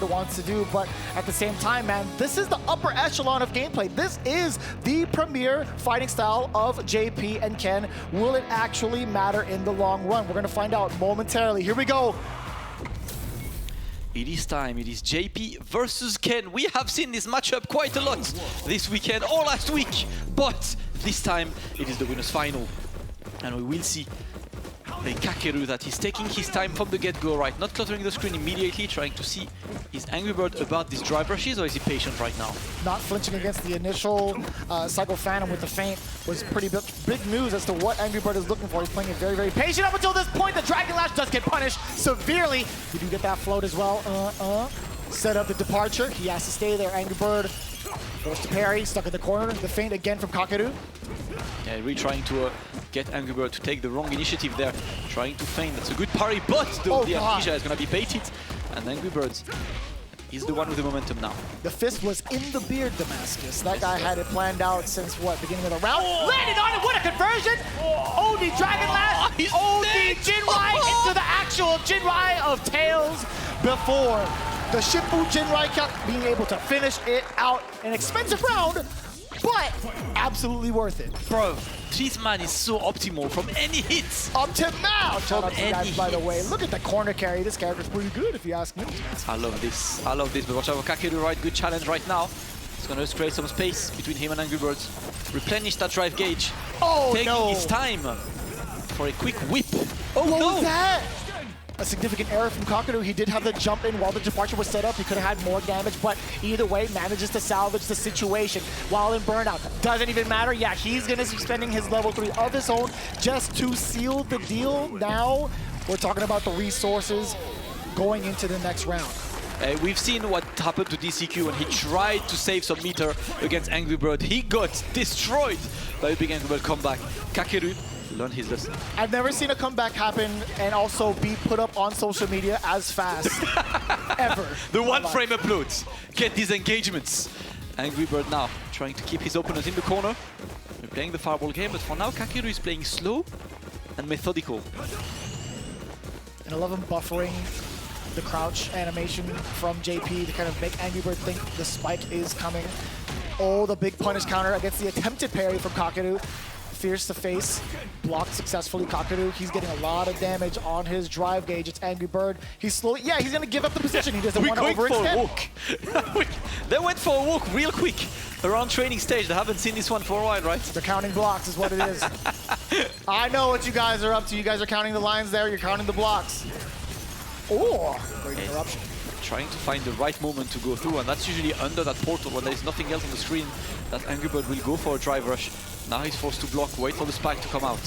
wants to do, but at the same time, man, this is the upper echelon of gameplay. This is the premier fighting style of JP and Ken. Will it actually matter in the long run? We're going to find out momentarily. Here we go. It is time. It is JP versus Ken. We have seen this matchup quite a lot this weekend or last week, but this time it is the winners final. And we will see a KAKERU that is taking his time from the get-go, right? Not cluttering the screen immediately, trying to see is AngryBird about these drive rushes or is he patient right now? Not flinching against the initial Psycho Phantom with the feint was pretty big news as to what AngryBird is looking for. He's playing it very, very patient up until this point. The Dragon Lash does get punished severely. We do get that float as well. Set up the departure. He has to stay there. AngryBird goes to parry, stuck in the corner. The feint again from KAKERU. Yeah, really trying to get AngryBird to take the wrong initiative there. Trying to feint. That's a good parry, but the amnesia is going to be baited. And AngryBird is the one with the momentum now. The fist was in the beard, Damascus. That guy had it planned out since, what, beginning of the round? Landed on it! What a conversion! OD Dragon Lash! OD Jinrai into the actual Jinrai of Tails before the Shippu Jinrai being able to finish it out. An expensive round, but absolutely worth it. Bro, this man is so optimal from any hits. Optimal! Shout out to you guys, any by the hits. way. Look at the corner carry. This character's pretty good, if you ask me. I love this. I love this. But watch out for KAKERU, right? Good challenge right now. It's going to create some space between him and AngryBird. Replenish that drive gauge. Oh, taking his time for a quick whip. Oh, what no! was that? A significant error from KAKERU. He did have the jump in while the departure was set up. He could have had more damage, but either way, manages to salvage the situation while in burnout. Doesn't even matter. Yeah, he's going to be spending his level 3 of his own just to seal the deal. Now, we're talking about the resources going into the next round. We've seen what happened to DCQ when he tried to save some meter against AngryBird. He got destroyed by a big AngryBird comeback. KAKERU learned his lesson. I've never seen a comeback happen and also be put up on social media as fast, ever. The one-frame uploads get these engagements. AngryBird now trying to keep his opponent in the corner. We're playing the fireball game, but for now KAKERU is playing slow and methodical. And I love him buffering the crouch animation from JP to kind of make AngryBird think the spike is coming. Oh, the big punish counter against the attempted parry from KAKERU. Fierce to face, blocked successfully. KAKERU, he's getting a lot of damage on his drive gauge. It's AngryBird. He's slowly, yeah, he's gonna give up the position. He doesn't want to overextend. They went for a walk real quick around training stage. They haven't seen this one for a while, right? They're counting blocks is what it is. I know what you guys are up to. You guys are counting the lines there. You're counting the blocks. Oh, great interruption. Trying to find the right moment to go through, and that's usually under that portal when there is nothing else on the screen that AngryBird will go for a drive rush. Now he's forced to block, wait for the spike to come out.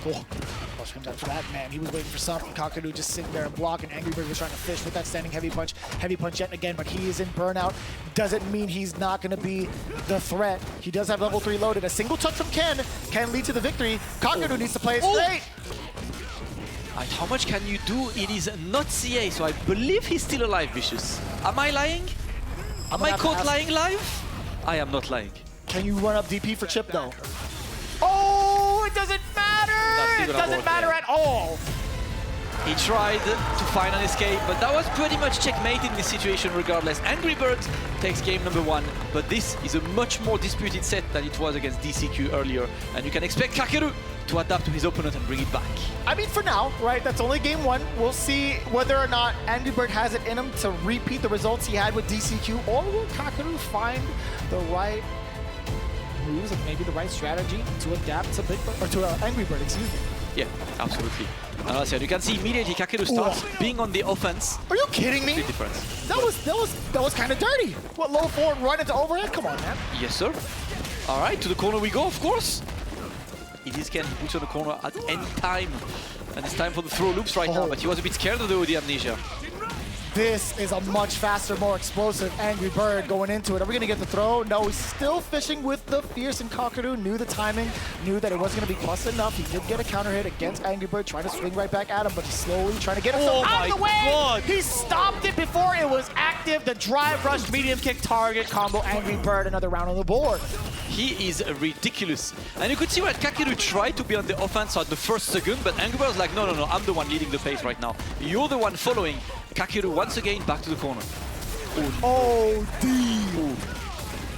Oh, gosh, comes after that, man. He was waiting for something. KAKERU just sitting there and blocking. AngryBird was trying to fish with that standing heavy punch yet again, but he is in burnout. Doesn't mean he's not going to be the threat. He does have level 3 loaded. A single touch from Ken can lead to the victory. KAKERU needs to play it straight. And how much can you do? It is not CA, so I believe he's still alive, Vicious. Am I lying? Am I caught lying live? I am not lying. Can you run up DP for Chip, though? Oh, it doesn't matter! It doesn't matter at all! He tried to find an escape, but that was pretty much checkmate in this situation regardless. AngryBird takes game number 1, but this is a much more disputed set than it was against DCQ earlier, and you can expect KAKERU to adapt to his opponent and bring it back. I mean, for now, right, that's only game 1. We'll see whether or not AngryBird has it in him to repeat the results he had with DCQ, or will KAKERU find the right moves and maybe the right strategy to adapt to AngryBird, excuse me. Yeah, absolutely. And as you can see immediately KAKERU starts being on the offense. Are you kidding me? Big difference. That was kind of dirty. What, low forward run into overhead? Come on, man. Yes, sir. All right, to the corner we go, of course. It is Ken, he puts on the corner at any time. And it's time for the throw loops right now, but he was a bit scared of the OD amnesia. This is a much faster, more explosive AngryBird going into it. Are we going to get the throw? No, he's still fishing with the fierce, and KAKERU knew the timing, knew that it wasn't going to be plus enough. He did get a counter hit against AngryBird, trying to swing right back at him, but he's slowly trying to get himself out of the way. God. He stopped it before it was active. The drive rush, medium kick target combo. AngryBird, another round on the board. He is ridiculous. And you could see when KAKERU tried to be on the offense at the first second, but AngryBird was like, no, I'm the one leading the pace right now. You're the one following. KAKERU once again back to the corner. Oh, D.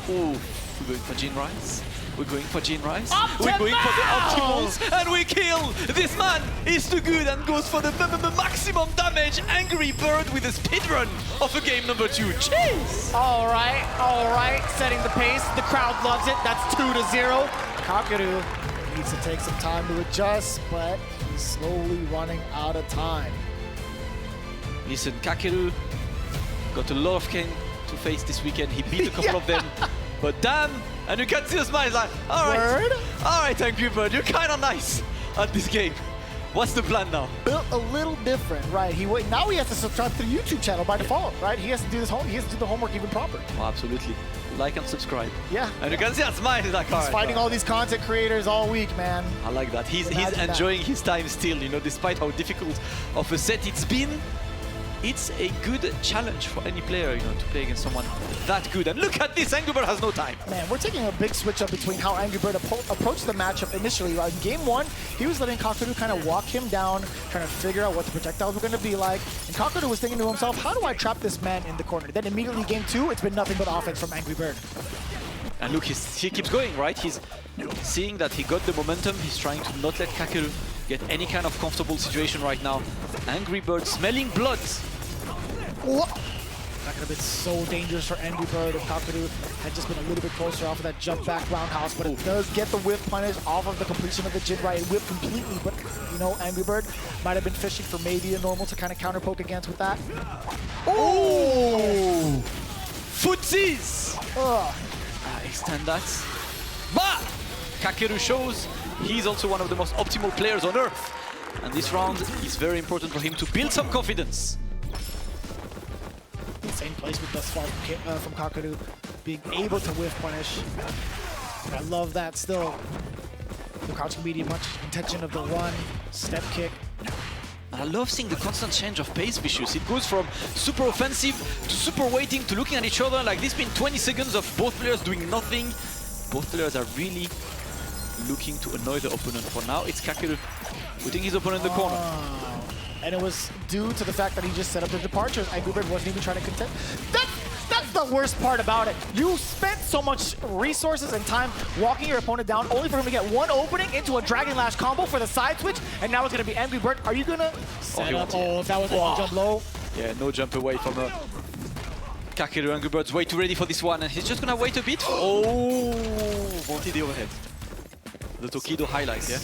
Oh, we're going for Jin Rise. We're going for Jin Rise. Optimals! We're going for the optimals, and we kill. This man is too good and goes for the maximum damage. AngryBird with a speedrun of a game number 2. Jeez! All right, setting the pace. The crowd loves it. That's 2-0. KAKERU needs to take some time to adjust, but he's slowly running out of time. Listen, KAKERU got a lot of Ken to face this weekend. He beat a couple of them, but damn, and you can see the smile. He's like, all right, AngryBird, you're kind of nice at this game. What's the plan now? Built a little different, right? Now he has to subscribe to the YouTube channel by default, right? He has to do this he has to do the homework even proper. Oh, absolutely. Like and subscribe. Yeah. And you can see that smile. He's like, he's fighting all these content creators all week, man. I like that. He's enjoying his time still, you know, despite how difficult of a set it's been. It's a good challenge for any player, you know, to play against someone that good. And look at this, AngryBird has no time. Man, we're taking a big switch up between how AngryBird approached the matchup initially. Right? In game 1, he was letting KAKERU kind of walk him down, trying to figure out what the projectiles were going to be like. And KAKERU was thinking to himself, how do I trap this man in the corner? Then immediately game 2, it's been nothing but offense from AngryBird. And look, he keeps going, right? He's seeing that he got the momentum. He's trying to not let KAKERU get any kind of comfortable situation right now. AngryBird smelling blood. Whoa. That could have been so dangerous for AngryBird if KAKERU had just been a little bit closer off of that jump back roundhouse, but it does get the whip punish off of the completion of the Jin Right whip completely, but you know, AngryBird might have been fishing for maybe a normal to kind of counter poke against with that. Oh! Footsies! Extend that. But KAKERU shows he's also one of the most optimal players on earth. And this round is very important for him to build some confidence. Same placement thus far from KAKERU, being able to whiff punish. And I love that still. The crouching medium much intention of the run, step kick. And I love seeing the constant change of pace, Vicious. It goes from super offensive to super waiting to looking at each other. Like this been 20 seconds of both players doing nothing. Both players are really looking to annoy the opponent. For now, it's KAKERU putting his opponent in the corner. And it was due to the fact that he just set up the departures. AngryBird wasn't even trying to contend. That's the worst part about it. You spent so much resources and time walking your opponent down only for him to get one opening into a Dragon Lash combo for the side switch, and now it's going to be AngryBird. Are you going to set up? Oh, if that was a jump low. Yeah, no jump away from KAKERU. AngryBird's way too ready for this one, and he's just going to wait a bit. Oh, wanted the overhead. The Tokido highlight, yeah?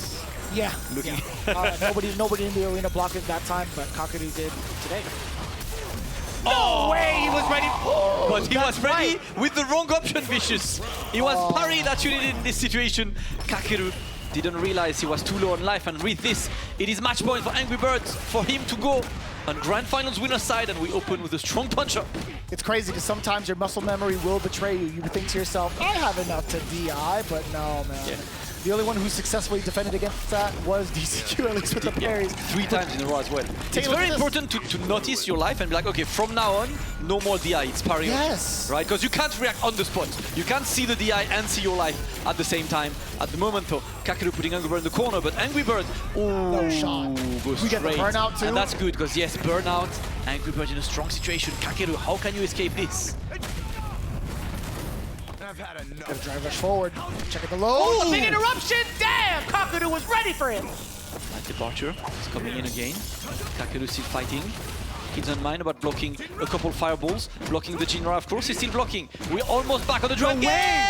Yeah. Looking. Yeah. Nobody in the arena blocked it that time, but KAKERU did today. No way he was ready. But he was ready with the wrong option, Vicious. He was parry that you needed in this situation. KAKERU didn't realize he was too low on life, and with this, it is match point for AngryBird for him to go on Grand Finals winner's side, and we open with a strong punch-up. It's crazy because sometimes your muscle memory will betray you. You think to yourself, I have enough to DI, but no, man. Yeah. The only one who successfully defended against that was DCQ, at least with the parries. 3 times in a row as well. It's very important to notice your life and be like, okay, from now on, no more DI, it's parry. Yes. Right? Because you can't react on the spot. You can't see the DI and see your life at the same time. At the moment, though, KAKERU putting AngryBird in the corner, but AngryBird, no shot. Goes we get the burnout too. And that's good, because yes, burnout, AngryBird in a strong situation. KAKERU, how can you escape this? Gotta drive rush forward. Check out the low. Oh, the big interruption! Damn! KAKERU was ready for him. That departure is coming in again. KAKERU still fighting. He doesn't mind about blocking a couple fireballs. Blocking the Jinra, of course, he's still blocking. We're almost back on the drive. No way!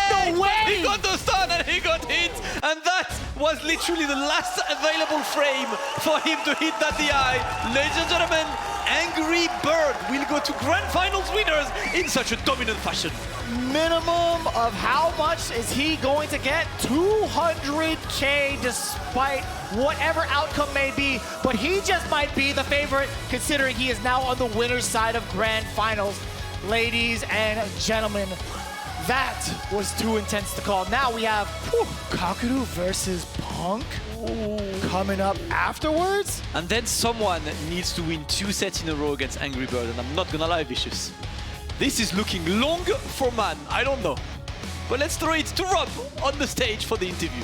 No way! He got the stun and he got hit. And that was literally the last available frame for him to hit that DI. Ladies and gentlemen, AngryBird will go to Grand Finals winners in such a dominant fashion. Minimum of how much is he going to get? 200K despite whatever outcome may be, but he just might be the favorite considering he is now on the winner's side of Grand Finals. Ladies and gentlemen, that was too intense to call. Now we have KAKERU versus Punk coming up afterwards. And then someone needs to win 2 sets in a row against AngryBird, and I'm not gonna lie, Vicious. This is looking long for man, I don't know. But let's throw it to Rob on the stage for the interview.